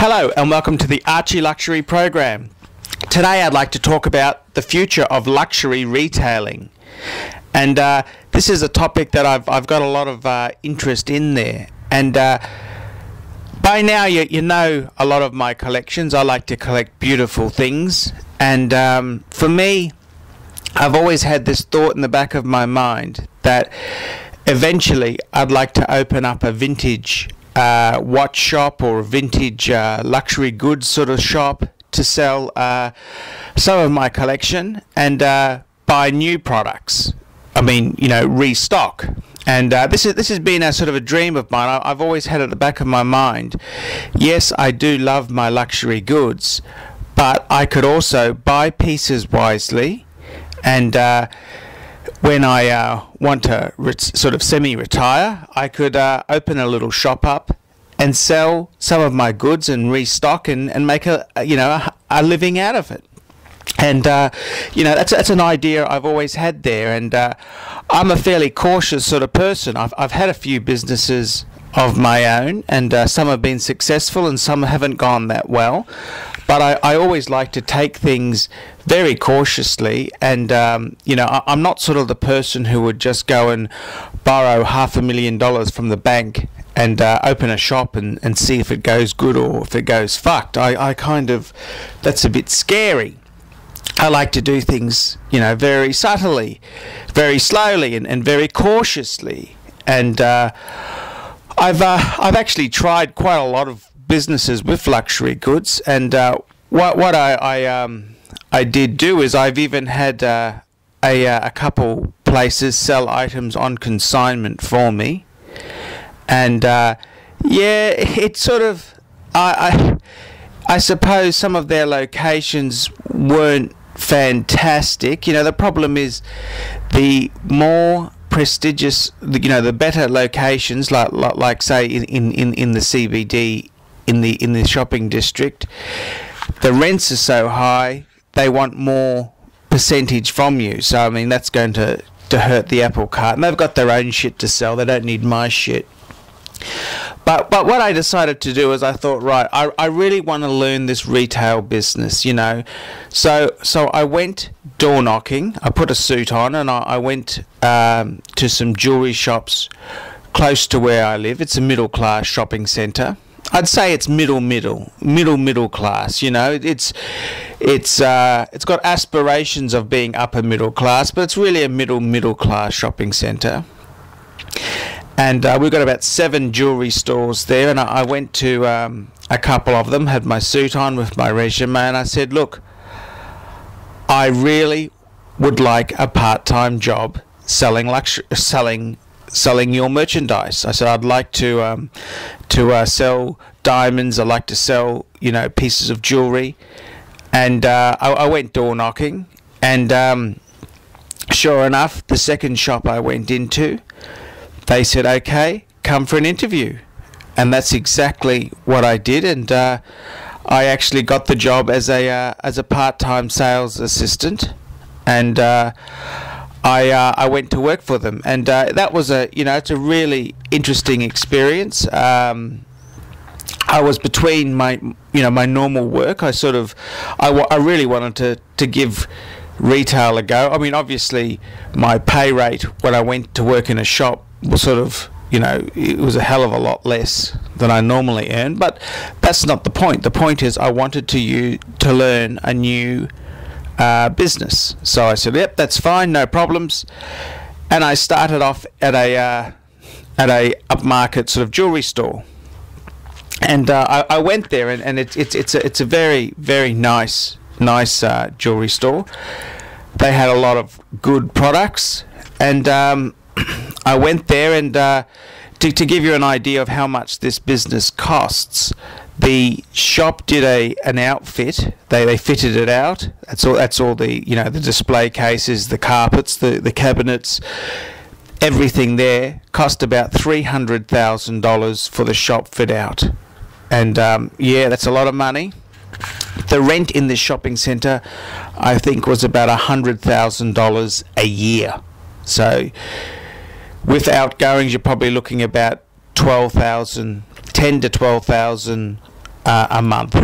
Hello and welcome to the ArchieLuxury program. Today I'd like to talk about the future of luxury retailing. And this is a topic that I've got a lot of interest in there. And by now you know a lot of my collections. I like to collect beautiful things. And for me, I've always had this thought in the back of my mind that eventually I'd like to open up a vintage watch shop or a vintage luxury goods sort of shop to sell some of my collection and buy new products. I mean, you know, restock. And this has been a sort of a dream of mine. I've always had at the back of my mind, yes, I do love my luxury goods, but I could also buy pieces wisely, and when I want to sort of semi-retire, I could open a little shop up and sell some of my goods and restock and make a living out of it. And that's an idea I've always had there. And I'm a fairly cautious sort of person. I've had a few businesses of my own, and some have been successful and some haven't gone that well. But I always like to take things very cautiously, and I'm not sort of the person who would just go and borrow $500,000 from the bank and open a shop and see if it goes good or if it goes fucked. I kind of, that's a bit scary. I like to do things, very subtly, very slowly, and very cautiously. And I've actually tried quite a lot of businesses with luxury goods, and what I did do is I've even had a couple places sell items on consignment for me, and it's sort of I suppose some of their locations weren't fantastic. The problem is the more prestigious, the better locations, like say in the CBD, in the shopping district, the rents are so high they want more percentage from you. So I mean, that's going to hurt the apple cart, and they've got their own shit to sell. They don't need my shit. But what I decided to do is I thought, right, I really want to learn this retail business, So I went door knocking. I put a suit on and I went to some jewellery shops close to where I live. It's a middle class shopping centre. I'd say it's middle class. It's got aspirations of being upper middle class, but it's really a middle class shopping centre. And we've got about 7 jewellery stores there, and I went to a couple of them, had my suit on with my resume, and I said, look, I really would like a part-time job selling your merchandise. I said I'd like to sell diamonds. I'd like to sell pieces of jewellery, and I went door knocking, and sure enough, the second shop I went into, they said, okay, come for an interview. And that's exactly what I did, and I actually got the job as a part-time sales assistant, and I went to work for them, and that was it's a really interesting experience. I was between my normal work. I really wanted to give retail a go. I mean, obviously my pay rate when I went to work in a shop was sort of, it was a hell of a lot less than I normally earn, but that's not the point. The point is I wanted to learn a new business. So I said, yep, that's fine, no problems. And I started off at a upmarket sort of jewelry store. And I went there, and it's a very, very nice jewelry store. They had a lot of good products, and I went there, and to give you an idea of how much this business costs, the shop did an outfit. They fitted it out. That's all the the display cases, the carpets, the cabinets, everything there cost about $300,000 for the shop fit out. And that's a lot of money. The rent in this shopping centre, I think, was about $100,000 a year. So with outgoings, you're probably looking about 10 to 12,000 a month.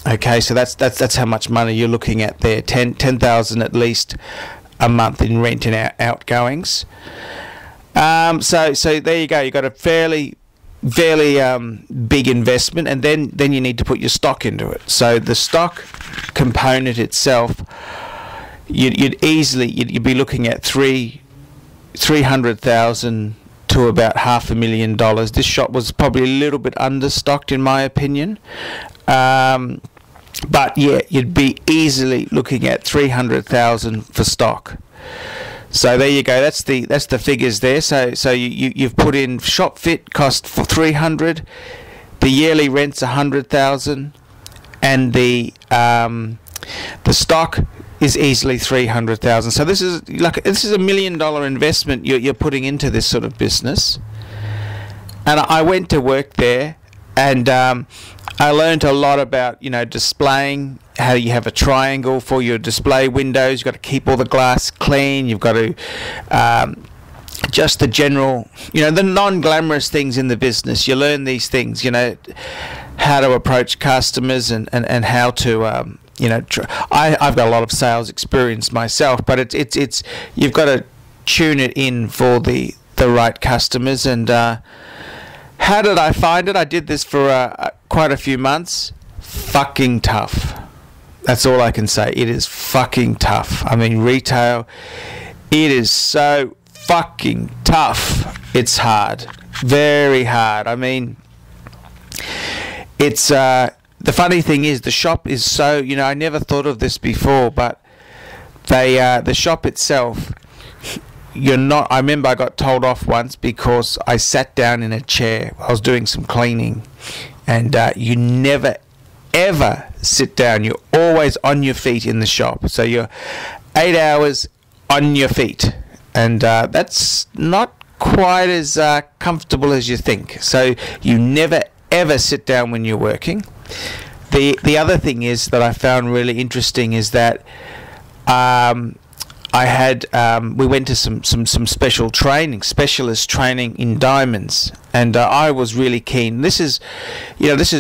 Okay, so that's how much money you're looking at there. 10,000 at least a month in rent and outgoings. So there you go. You've got a fairly big investment, and then you need to put your stock into it. So the stock component itself, you'd be looking at 300,000 to about $500,000. This shop was probably a little bit understocked in my opinion, but yeah, you'd be easily looking at 300,000 for stock. So there you go. That's the figures there. So you've put in shop fit cost for 300, the yearly rent's 100,000, and the stock is easily 300,000. So this is $1 million investment you're putting into this sort of business. And I went to work there, and I learned a lot about displaying, how you have a triangle for your display windows. You've got to keep all the glass clean. You've got to just the general, the non-glamorous things in the business. You learn these things, how to approach customers and how to I've got a lot of sales experience myself, but it's you've got to tune it in for the right customers. And how did I find it? I did this for quite a few months. Fucking tough. That's all I can say. It is fucking tough. I mean, retail, it is so fucking tough. It's hard. Very hard. I mean, it's the funny thing is the shop is so, I never thought of this before, but the shop itself, I remember I got told off once because I sat down in a chair. I was doing some cleaning, and you never ever sit down. You're always on your feet in the shop. So you're 8 hours on your feet, and that's not quite as comfortable as you think. So you never ever sit down when you're working. The other thing is that I found really interesting is that we went to some specialist training in diamonds, and I was really keen. This is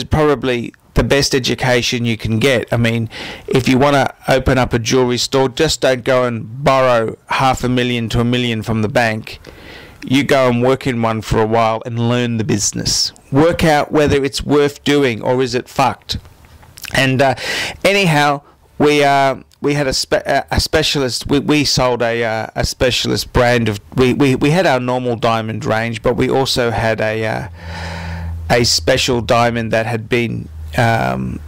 probably the best education you can get. I mean, if you want to open up a jewelry store, just don't go and borrow $500,000 to $1 million from the bank. You go and work in one for a while and learn the business. Work out whether it's worth doing or is it fucked. And anyhow, we had a specialist. We sold a specialist brand of. We had our normal diamond range, but we also had a special diamond that had been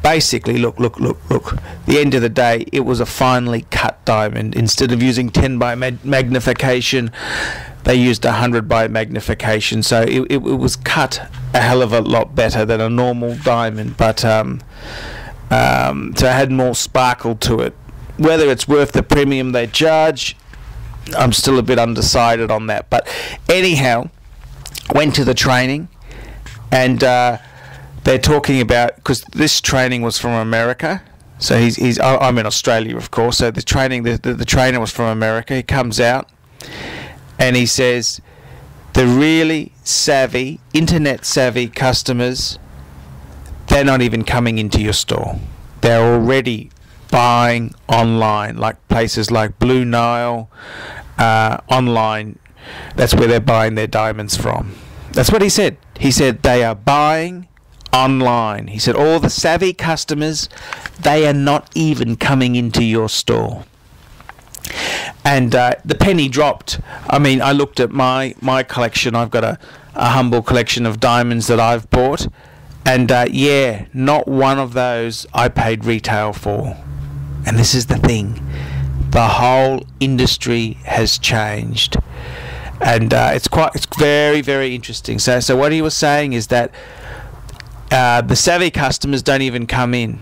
basically look. The end of the day, it was a finely cut diamond. Instead of using 10 by magnification, they used 100 by magnification. So it was cut a hell of a lot better than a normal diamond, but so it had more sparkle to it. Whether it's worth the premium they charge, I'm still a bit undecided on that. But anyhow, went to the training, and they're talking about, because this training was from America. So I'm in Australia, of course. So the trainer was from America. He comes out and he says, the really savvy, internet savvy customers, they're not even coming into your store. They're already buying online, like places like Blue Nile, online. That's where they're buying their diamonds from. That's what he said. He said they are buying online. He said all the savvy customers, they are not even coming into your store. And the penny dropped. I mean, I looked at my collection. I've got a humble collection of diamonds that I've bought, and yeah, not one of those I paid retail for. And this is the thing, the whole industry has changed, and it's very, very interesting. So what he was saying is that the savvy customers don't even come in,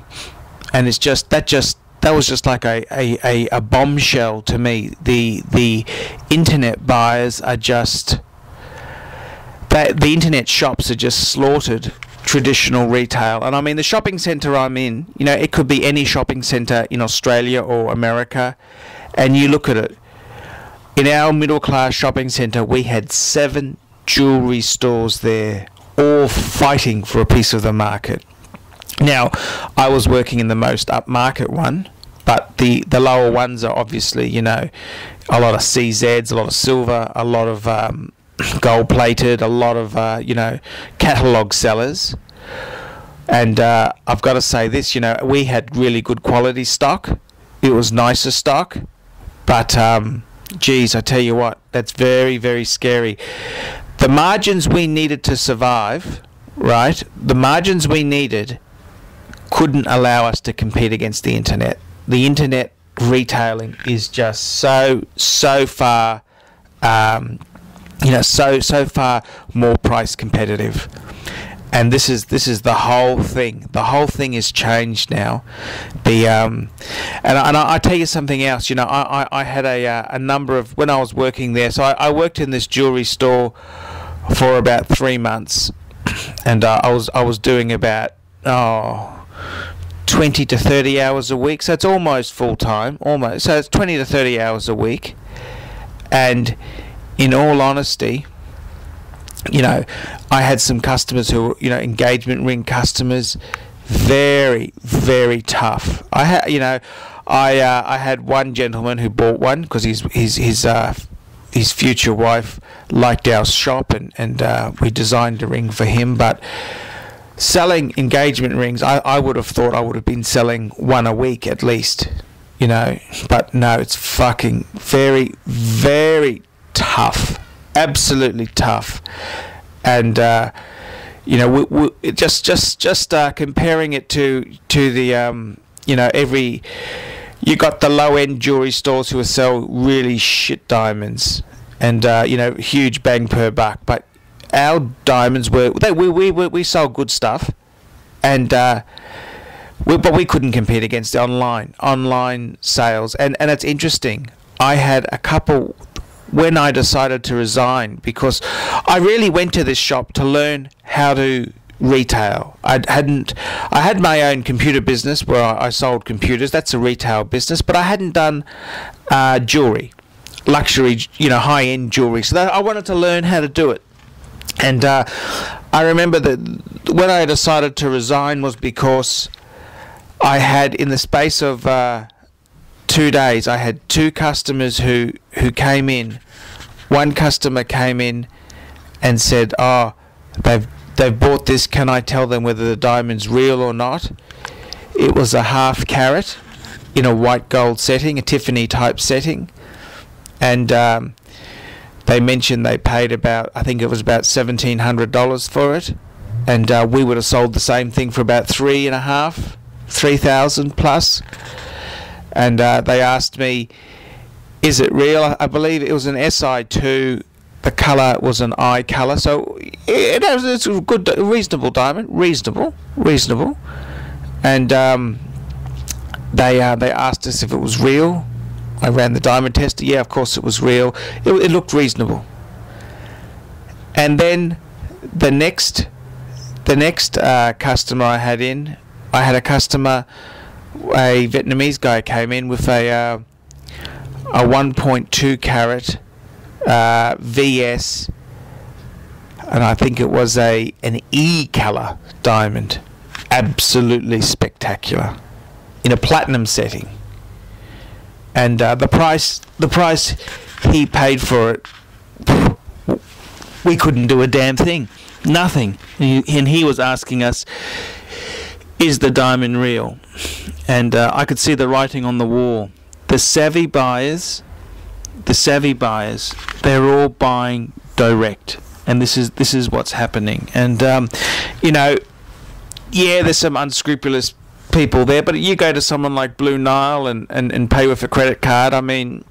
and it's that was just like a bombshell to me. The internet buyers are just, the internet shops are just slaughtered traditional retail. And I mean, the shopping centre I'm in, it could be any shopping centre in Australia or America, and you look at it, in our middle class shopping centre we had 7 jewellery stores there, all fighting for a piece of the market. Now, I was working in the most upmarket one, but the lower ones are obviously, you know, a lot of CZs, a lot of silver, a lot of gold plated, a lot of you know, catalogue sellers. And I've got to say this, you know, we had really good quality stock. It was nicer stock, but geez, I tell you what, that's very, very scary. The margins we needed to survive, right? The margins we needed couldn't allow us to compete against the internet. The internet retailing is just so far, you know, so far more price competitive. And this is the whole thing. The whole thing is changed now. And I tell you something else. You know, I had a number of, when I was working there. So I worked in this jewelry store for about 3 months, and I was doing about 20 to 30 hours a week. So it's almost full time, almost. So it's 20 to 30 hours a week. And in all honesty, you know, I had some customers who were, you know, engagement ring customers, very, very tough. I had one gentleman who bought one because his future wife liked our shop, and we designed a ring for him. But selling engagement rings, I would have thought I would have been selling one a week at least, you know. But no, it's fucking very, very tough. Absolutely tough. And you know, we just comparing it to the you know, you got the low end jewelry stores who sell really shit diamonds, and you know, huge bang per buck. But our diamonds we sold good stuff, and but we couldn't compete against the online sales. And it's interesting. I had a couple when I decided to resign, because I really went to this shop to learn how to retail. I had my own computer business where I sold computers. That's a retail business, but I hadn't done jewelry, luxury, you know, high-end jewelry. So I wanted to learn how to do it. And I remember that when I decided to resign was because I had, in the space of 2 days, I had 2 customers who came in. One customer came in and said, "Oh, they've bought this. Can I tell them whether the diamond's real or not?" It was a half carat in a white gold setting, a Tiffany type setting, and they mentioned they paid about, I think it was about $1,700 for it, and we would have sold the same thing for about $3,500 plus. And they asked me, "Is it real?" I believe it was an SI2. The colour was an eye colour, so it's a good, reasonable diamond, reasonable. And they asked us if it was real. I ran the diamond tester. Yeah, of course it was real. It looked reasonable. And then the next customer I had a customer. A Vietnamese guy came in with a 1.2 carat VS, and I think it was an E color diamond, absolutely spectacular, in a platinum setting. And the price he paid for it, we couldn't do a damn thing, nothing. And he was asking us, "Is the diamond real?" And I could see the writing on the wall. The savvy buyers, they're all buying direct, and this is what's happening. And you know, yeah, there's some unscrupulous people there, but you go to someone like Blue Nile and pay with a credit card. I mean,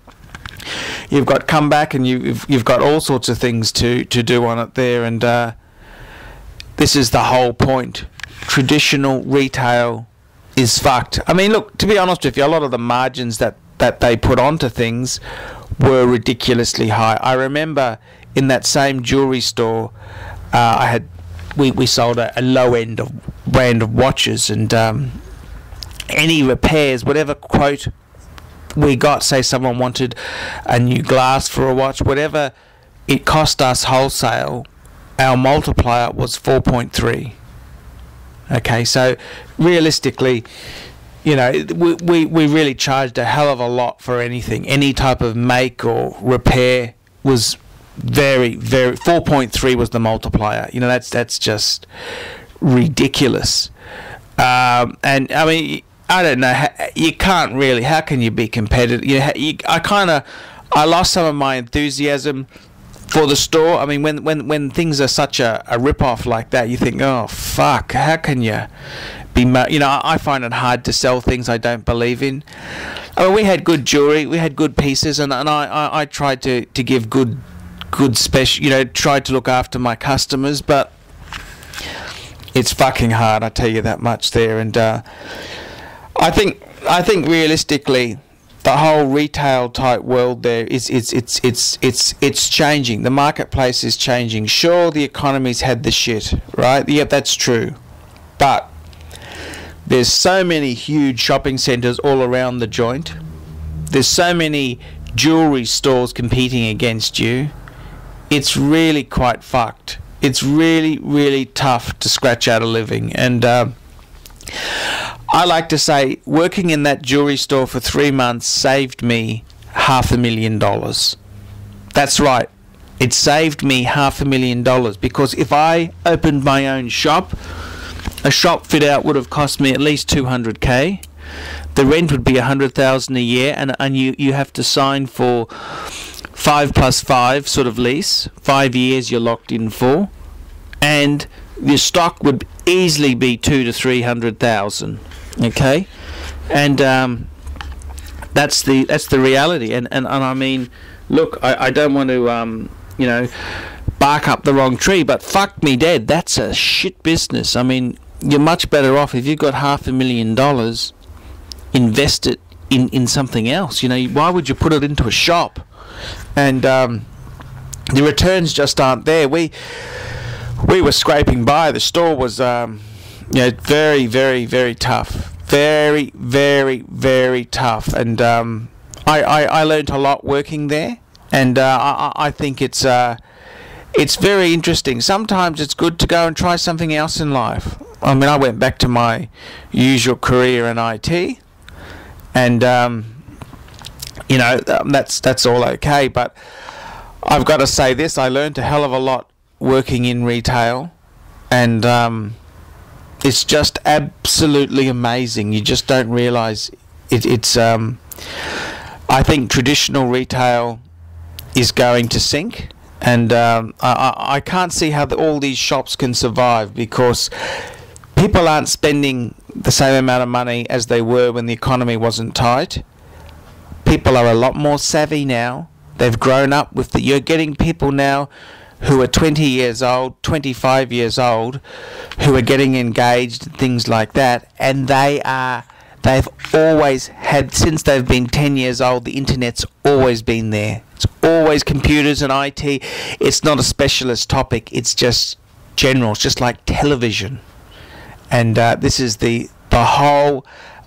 you've got comeback, and you've got all sorts of things to do on it there, and this is the whole point. Traditional retail is fucked. I mean, look, to be honest with you, a lot of the margins that they put onto things were ridiculously high. I remember in that same jewelry store, we sold a low end of brand of watches, and any repairs, whatever quote we got, say someone wanted a new glass for a watch, whatever it cost us wholesale, our multiplier was 4.3. Okay, so realistically, you know, we really charged a hell of a lot for anything. Any type of make or repair was very, 4.3 was the multiplier. You know, that's just ridiculous. And I mean, I don't know, you can't really, how can you be competitive? I lost some of my enthusiasm for the store. I mean, when things are such a rip-off like that, you think, oh fuck, how can you be, you know, I find it hard to sell things I don't believe in. I mean, we had good jewelry, we had good pieces, and I tried to give good special, you know, tried to look after my customers, but it's fucking hard, I tell you that much there. And I think realistically, the whole retail type world there it's changing. The marketplace is changing. Sure, the economy's had the shit, right? Yep, that's true. But there's so many huge shopping centres all around the joint. There's so many jewellery stores competing against you. It's really quite fucked. It's really, really tough to scratch out a living. And I like to say, working in that jewellery store for 3 months saved me $500,000. That's right. It saved me $500,000, because if I opened my own shop, a shop fit out would have cost me at least $200K. The rent would be $100,000 a year, and you have to sign for 5+5 sort of lease. 5 years you're locked in for, and your stock would easily be 200,000 to 300,000. Okay, and that's the reality. And I mean, look, I don't want to you know, bark up the wrong tree, but fuck me dead, that's a shit business. I mean, you're much better off if you've got $500,000, invest it in something else. You know, why would you put it into a shop? And the returns just aren't there. We were scraping by. The store was you know, very, very, very tough. Very, very, very tough. And I learned a lot working there. And I think it's very interesting. Sometimes it's good to go and try something else in life. I mean, I went back to my usual career in IT, and you know, that's all okay. But I've got to say this: I learned a hell of a lot working in retail, and it's just absolutely amazing. You just don't realise it's. I think traditional retail is going to sink, and I can't see how all these shops can survive, because people aren't spending the same amount of money as they were when the economy wasn't tight. People are a lot more savvy now. They've grown up with you're getting people now who are 20 years old, 25 years old, who are getting engaged and things like that, and they've always had, since they've been 10 years old, the internet's always been there. It's always computers and IT. It's not a specialist topic, it's just general. It's just like television. And this is the whole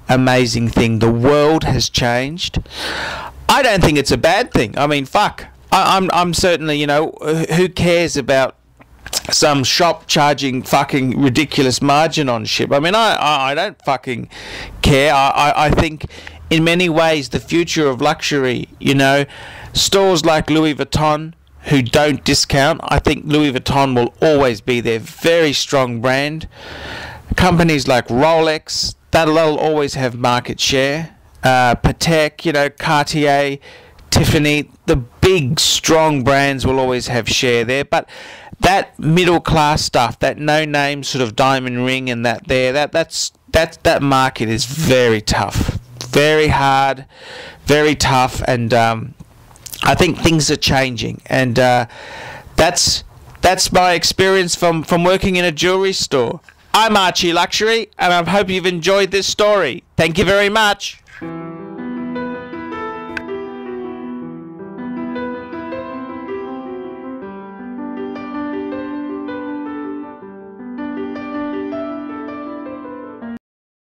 amazing thing. The world has changed. I don't think it's a bad thing. I mean, fuck. I'm certainly, you know, who cares about some shop charging fucking ridiculous margin on shit? I mean, I don't fucking care. I think in many ways the future of luxury, you know, stores like Louis Vuitton who don't discount, I think Louis Vuitton will always be their very strong brand. Companies like Rolex, that'll always have market share. Patek, you know, Cartier, Tiffany, the big strong brands will always have share there. But that middle class stuff, that no name sort of diamond ring and that market is very tough, very hard, very tough, and I think things are changing, and that's my experience from working in a jewellery store. I'm ArchieLuxury, and I hope you've enjoyed this story. Thank you very much.